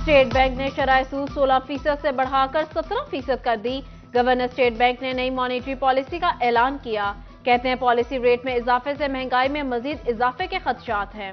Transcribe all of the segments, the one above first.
State bank ने शरह सूद 16% से बढ़ाकर 17% कर दी। गवर्नर स्टेट बैंक ने नई मॉनेटरी पॉलिसी का ऐलान किया। कहते हैं पॉलिसी रेट में इजाफे से महंगाई में मजीद इजाफे के खदशात हैं।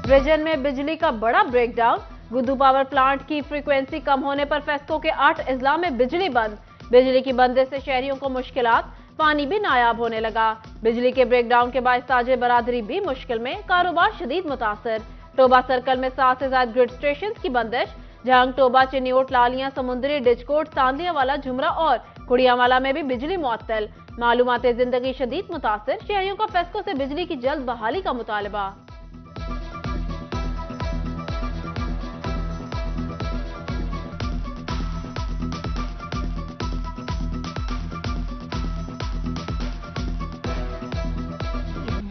रीजन में बिजली का बड़ा ब्रेकडाउन। गुद्दू पावर प्लांट की फ्रीक्वेंसी कम होने पर फेस्को के 8 अजला में बिजली बंद। बिजली की बंदिश से शहरियों को मुश्किलात, पानी भी नायाब होने लगा। बिजली के ब्रेकडाउन के बाद ताजे बरादरी भी मुश्किल में, कारोबार शदीद मुतासर। टोबा सर्कल में 7 से ज्यादा ग्रिड स्टेशन की बंदिश। जहां टोबा, चिन्योट, लालियां, समुंदरी, डिचकोट, सांदियावाला, झुमरा और कुड़ियावाला में भी बिजली मुअत्तल। मालूमाती जिंदगी शदीद मुतासर। शहरियों का फेस्को से बिजली की जल्द बहाली का मुतालबा।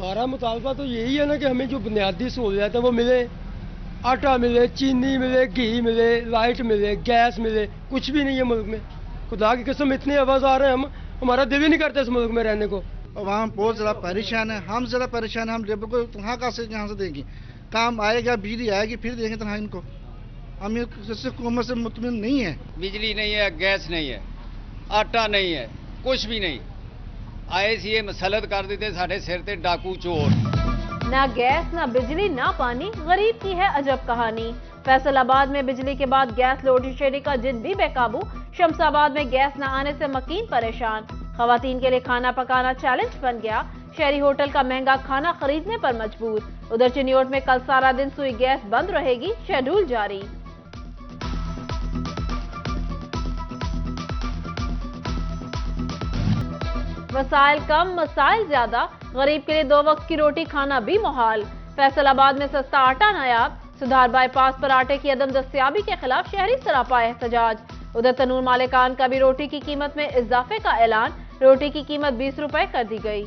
हमारा मुतालबा तो यही है ना कि हमें जो बुनियादी सहूलियत है वो मिले। आटा मिले, चीनी मिले, घी मिले, लाइट मिले, गैस मिले। कुछ भी नहीं है मुल्क में। खुदा की कसम इतने आवाज आ रहे हैं, हमारा दिल ही नहीं करता इस मुल्क में रहने को। वहाँ बहुत ज़्यादा परेशान है, हम ज़्यादा परेशान है। हम लेबर को तनख्वाह कहाँ से देंगे? काम आएगा, बिजली आएगी, फिर देंगे तनख्वाह इनको। हम इससे हुकूमत से मुतमिन नहीं है। बिजली नहीं है, गैस नहीं है, आटा नहीं है, कुछ भी नहीं। आए सी मसलत कर देते साढ़े सिर ते डाकू चोर। ना गैस, ना बिजली, ना पानी। गरीब की है अजब कहानी। फैसलाबाद में बिजली के बाद गैस लोड शेडिंग का जिद भी बेकाबू। शमसाबाद में गैस न आने से मकीन परेशान। खवातीन के लिए खाना पकाना चैलेंज बन गया। शहरी होटल का महंगा खाना खरीदने पर मजबूर। उधर चिन्योट में कल सारा दिन सुई गैस बंद रहेगी, शेड्यूल जारी। वसाइल कम, मसाइल ज्यादा। गरीब के लिए 2 वक्त की रोटी खाना भी मुहाल। फैसलाबाद में सस्ता आटा नायाब। सुधार बाईपास पर आटे की अदम दस्तियाबी के खिलाफ शहरी सरापा एहतजाज। उधर तनूर मालिकान का भी रोटी की कीमत में इजाफे का ऐलान। रोटी की कीमत 20 रुपए कर दी गई।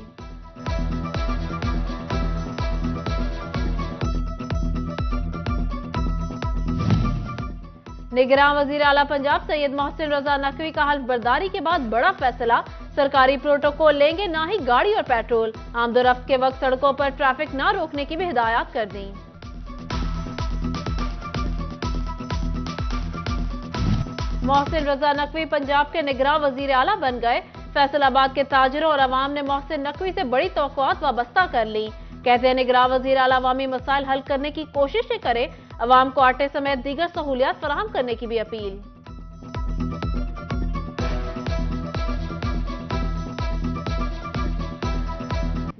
निगरान वजीर आला पंजाब सैयद मोहसिन रजा नकवी का हल्फ बर्दारी के बाद बड़ा फैसला। सरकारी प्रोटोकॉल लेंगे, ना ही गाड़ी और पेट्रोल। आमदोरफ्त के वक्त सड़कों पर ट्रैफिक ना रोकने की भी हिदायत कर दी। मोहसिन रजा नकवी पंजाब के निगरान वजीर आला बन गए। फैसलाबाद के ताजरों और अवाम ने मोहसिन नकवी से बड़ी तवक्कुआत वाबस्ता कर ली। कहते हैं निगरान वजीर आला अवामी मसाइल हल करने की कोशिशें करे। अवाम को आटे समेत दीगर सहूलियात फराहम करने की भी अपील।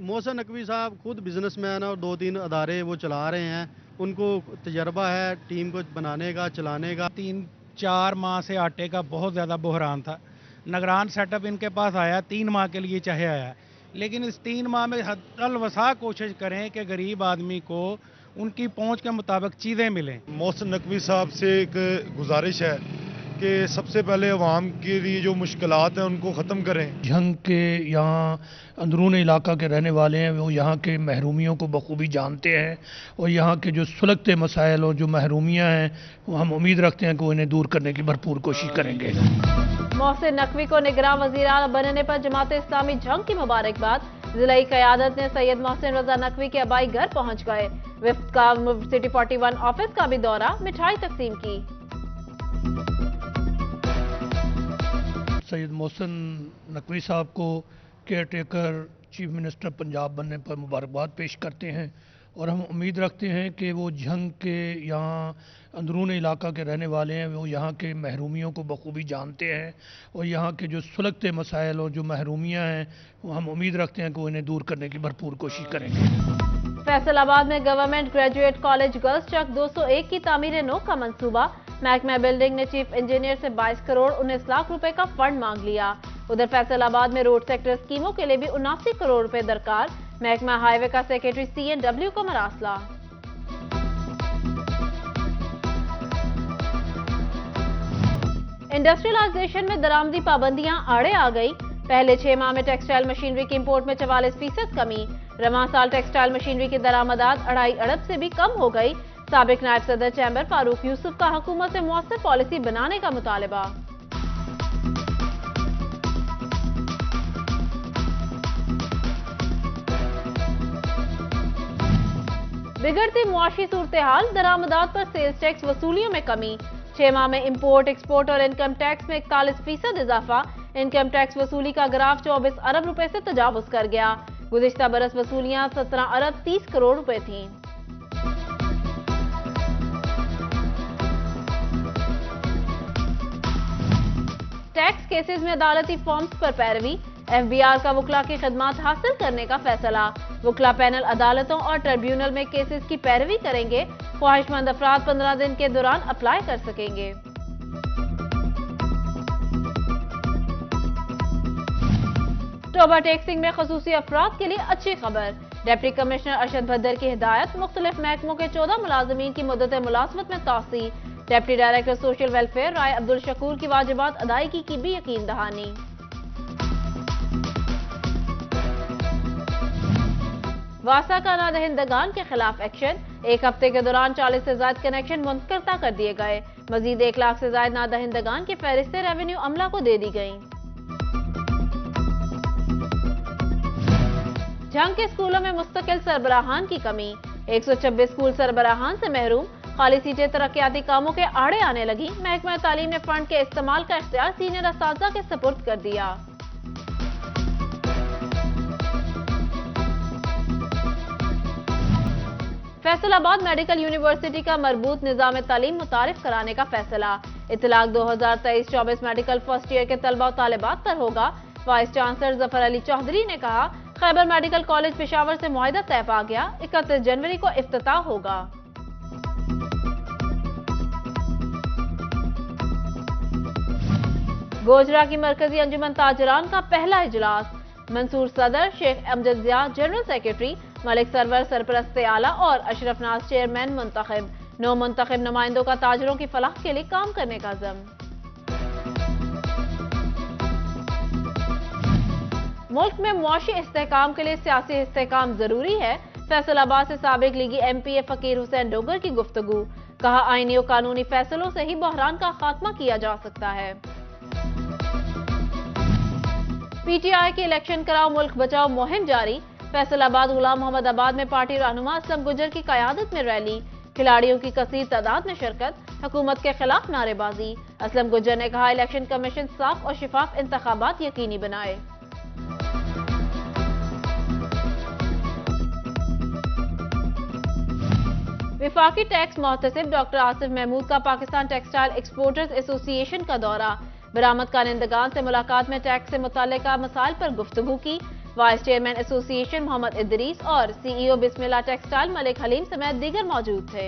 मोहसिन नकवी साहब खुद बिजनेसमैन और 2-3 अदारे वो चला रहे हैं। उनको तजर्बा है टीम को बनाने का, चलाने का। 3-4 माह से आटे का बहुत ज़्यादा बहरान था। निगरान सेटअप इनके पास आया, 3 माह के लिए चाहे आया, लेकिन इस 3 माह में हद्दल वसा कोशिश करें कि गरीब आदमी को उनकी पहुंच के मुताबिक चीज़ें मिलें। मोहसिन नकवी साहब से एक गुजारिश है कि सबसे पहले अवाम के लिए जो मुश्किलात हैं उनको ख़त्म करें। झंग के यहाँ अंदरून इलाका के रहने वाले हैं, वो यहाँ के महरूमियों को बखूबी जानते हैं और यहाँ के जो सुलगते मसाइल और जो महरूमियाँ हैं वो हम उम्मीद रखते हैं कि वो इन्हें दूर करने की भरपूर कोशिश करेंगे। मोहसिन नकवी को निगरान वज़ीर आला बनने पर जमात इस्लामी झंग की मुबारकबाद। जिलाई क़यादत ने सैयद मोहसिन रजा नकवी के आबाई घर पहुँच गए। विफ्त का सिटी 41 ऑफिस का भी दौरा, मिठाई तकसीम की। सैयद मोहसिन नकवी साहब को care taker chief minister Punjab बनने पर मुबारकबाद पेश करते हैं और हम उम्मीद रखते हैं कि वो झंग के यहाँ अंदरून इलाका के रहने वाले हैं, वो यहाँ के महरूमियों को बखूबी जानते हैं और यहाँ के जो सुलगते मसाइल और जो महरूमियाँ हैं वो हम उम्मीद रखते हैं कि वो इन्हें दूर करने की भरपूर कोशिश करेंगे। फैसलाबाद में गवर्नमेंट ग्रेजुएट कॉलेज गर्ल्स चक 201 की तामीर नो का मंसूबा। महकमा बिल्डिंग ने चीफ इंजीनियर से 22 करोड़ 19 लाख रुपए का फंड मांग लिया। उधर फैसलाबाद में रोड सेक्टर स्कीमों के लिए भी 79 करोड़ रुपए दरकार। महकमा हाईवे का सेक्रेटरी CNW को मरासला। इंडस्ट्रियलाइजेशन में दरामदी पाबंदियां आड़े आ गई। पहले 6 माह में टेक्सटाइल मशीनरी की इंपोर्ट में 44% कमी। रवां साल टेक्सटाइल मशीनरी की दरामदात 2.5 अरब से भी कम हो गई। साबिक नायब सदर चैम्बर फारूक यूसुफ का हुकूमत से मुअस्सर पॉलिसी बनाने का मुतालबा। बिगड़ती मुआशी सूरत-ए-हाल, दरामदात पर सेल्स टैक्स वसूलियों में कमी। 6 माह में इंपोर्ट, एक्सपोर्ट और इनकम टैक्स में 41% इजाफा। इनकम टैक्स वसूली का ग्राफ 24 अरब रुपए से तजावुज कर गया। गुज़िश्ता बरस वसूलियां 17 अरब 30 करोड़ रुपए थीं। टैक्स केसेस में अदालती फॉर्म्स पर पैरवी। एफबीआर का वुकला की खिदमात हासिल करने का फैसला। वुकला पैनल अदालतों और ट्रिब्यूनल में केसेस की पैरवी करेंगे। ख्वाहिशमंद अफराद 15 दिन के दौरान अप्लाई कर सकेंगे। टोबा टैक्सिंग में खसूसी अफराद के लिए अच्छी खबर। डिप्टी कमिश्नर अरशद भद्दर की हिदायत, मुख्तलिफ महकमों के 14 मुलाजमीन की मुद्दत मुलाजमत में तोसी। डिप्टी डायरेक्टर सोशल वेलफेयर राय अब्दुल शकूर की वाजिबात अदायगी की भी यकीन दहानी। वासा का नादहिंदगान के खिलाफ एक्शन। 1 हफ्ते के दौरान 40 से ज्यादा कनेक्शन मुंतकिल कर दिए गए। मजीद 1 लाख से ज्यादा नादहिंदगान की फहरिस्तें रेवेन्यू अमला को दे दी गईं। जंग के स्कूलों में मुस्तकिल सरबराहान की कमी। 126 स्कूल सरबराहान से महरूम। खाली सीटें तरक्याती कामों के आड़े आने लगी। महकमा तालीम ने फंड के इस्तेमाल का इख्तियार सीनियर असातिज़ा के सपुर्द कर दिया। फैसलाबाद मेडिकल यूनिवर्सिटी का मरबूत निजाम तालीम मुतारिफ कराने का फैसला। इतलाक 2023-24 मेडिकल फर्स्ट ईयर के तलबा और तालिबात पर होगा। वाइस चांसलर जफर अली चौधरी ने कहा, खैबर मेडिकल कॉलेज पेशावर से मुआहिदा तय पा गया। 31 जनवरी को इफ्तिताह होगा। गोजरा की मरकजी अंजुमन ताजरान का पहला इजलास। मंसूर सदर, शेख अमजद जिया जनरल सेक्रेटरी, मलिक सरवर सरपरस्त आला और अशरफ नाज चेयरमैन मुंतखब। 9 मुंतखब नुमाइंदों का ताजरों की फलाह के लिए काम करने का अज़्म। मुल्क में मुआशी इस्तेहकाम के लिए सियासी इस्तेहकाम जरूरी है। फैसलाबाद से साबिक लीगी MPA फकीर हुसैन डोगर की गुफ्तगू। कहा, आईनी और कानूनी फैसलों से ही बहरान का खात्मा किया जा सकता है। PTI की इलेक्शन कराओ मुल्क बचाओ मुहिम जारी। फैसलाबाद गुलाम मोहम्मदाबाद में पार्टी रहनुमा असलम गुजर की कयादत में रैली। खिलाड़ियों की कसीर तादाद में शिरकत। हुकूमत के खिलाफ नारेबाजी। असलम गुजर ने कहा, इलेक्शन कमीशन साफ और शिफाफ इंतखाबात यकीनी बनाए। विफाकी टैक्स मोहतसिब डॉक्टर आसिफ महमूद का पाकिस्तान टेक्सटाइल एक्सपोर्टर्स एसोसिएशन का दौरा। बरामद कानिंदगान से मुलाकात में टैक्स से मुताल्लिका मसाइल पर गुफ्तगू की। Vice chairman association Mohammad Idris और CEO बिस्मिल्लाह टेक्सटाइल मलिक हलीम समेत दीगर मौजूद थे।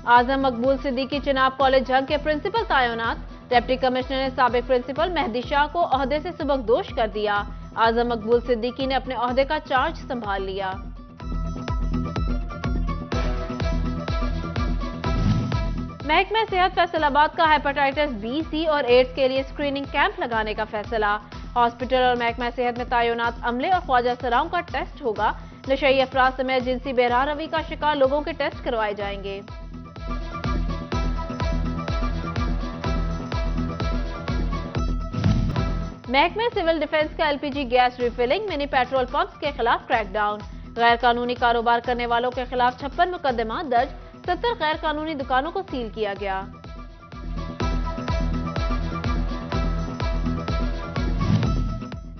आजम मकबूल सिद्दीकी चिनाब कॉलेज जंग के प्रिंसिपल तैनात। डिप्टी कमिश्नर ने साबिक प्रिंसिपल मेहदी शाह को ओहदे से सुबकदोश कर दिया। आजम मकबूल सिद्दीकी ने अपने ओहदे का चार्ज संभाल लिया। महकमा सेहत फैसलाबाद का हेपेटाइटिस B, C और एड्स के लिए स्क्रीनिंग कैंप लगाने का फैसला। हॉस्पिटल और महकमा सेहत में तैनात अमले और ख्वाजा सराओं का टेस्ट होगा। नशई अफराद समेत जिनसी बेरहा रवी का शिकार लोगों के टेस्ट करवाए जाएंगे। महकमे सिविल डिफेंस का LPG gas refilling, mini petrol pumps के खिलाफ क्रैकडाउन। गैर कानूनी कारोबार करने वालों के खिलाफ 56 मुकदमा दर्ज। 70 गैर कानूनी दुकानों को सील किया गया।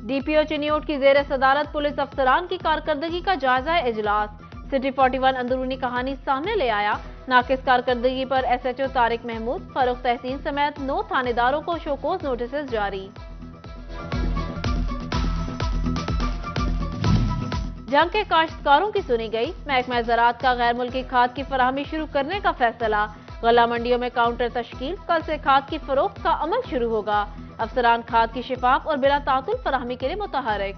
DPO चिन्योट की जेर सदारत पुलिस अफसरान की कारकर्दगी का जायजा इजलास। सिटी 41 अंदरूनी कहानी सामने ले आया। नाकिस कारकर्दगी पर SHO तारिक महमूद, फरूख तहसीन समेत 9 थानेदारों को शोकोज नोटिस जारी। जंग के काश्तकारों की सुनी गई। महकमा ज़राअत का गैर मुल्की खाद की फराहमी शुरू करने का फैसला। गला मंडियों में काउंटर तश्कील। कल से खाद की फरोख्त का अमल शुरू होगा। अफसरान खाद की शिफाफ और बिला तातुल फराहमी के लिए मुतहर्रिक।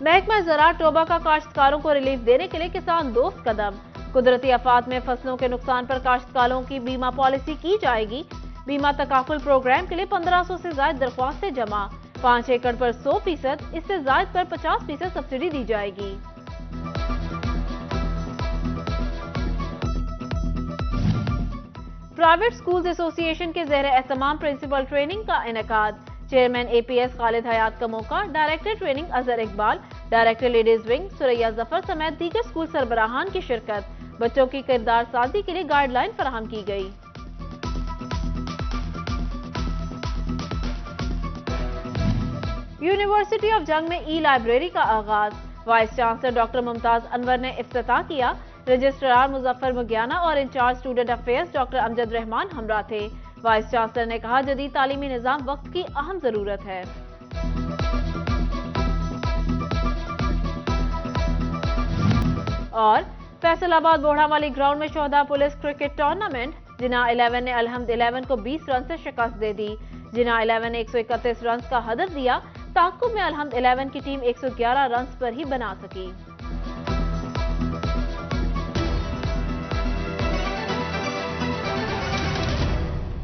महकमा ज़राअत टोबा का काश्तकारों को रिलीफ देने के लिए किसान दोस्त कदम। कुदरती आफात में फसलों के नुकसान पर काश्तकारों की बीमा पॉलिसी की जाएगी। बीमा तकाफुल प्रोग्राम के लिए 1500 से ज्यादा दरख्वास्तें जमा। 5 एकड़ पर 100%, इससे ज्यादा पर 50% सब्सिडी दी जाएगी। प्राइवेट स्कूल्स एसोसिएशन के ज़ेर एहतमाम प्रिंसिपल ट्रेनिंग का इनेकाद। चेयरमैन APS खालिद हयात का मौका। Director training Azhar Iqbal, director ladies wing Suraiya Zafar समेत दीगर स्कूल सरबराहान की शिरकत। बच्चों की किरदार साजी के लिए गाइडलाइन फराहम की गई। यूनिवर्सिटी ऑफ जंग में ई-लाइब्रेरी का आगाज। Vice chancellor doctor Mumtaz Anwar ने इफ्तिताह किया। रजिस्ट्रार मुजफ्फर मुगियाना और incharge student affairs doctor Amjad Rahman हमरा थे। वाइस चांसलर ने कहा, जदीद तालीमी निज़ाम वक्त की अहम जरूरत है। और फैसलाबाद बोढ़ावाली ग्राउंड में शोहदा पुलिस क्रिकेट टूर्नामेंट। जिना 11 ने अलहमद 11 को 20 रन से शिकस्त दे दी। जिना 11 ने 131 रन का हदफ दिया। ताकुब में अलहमद 11 की टीम 111 रन पर ही बना सकी।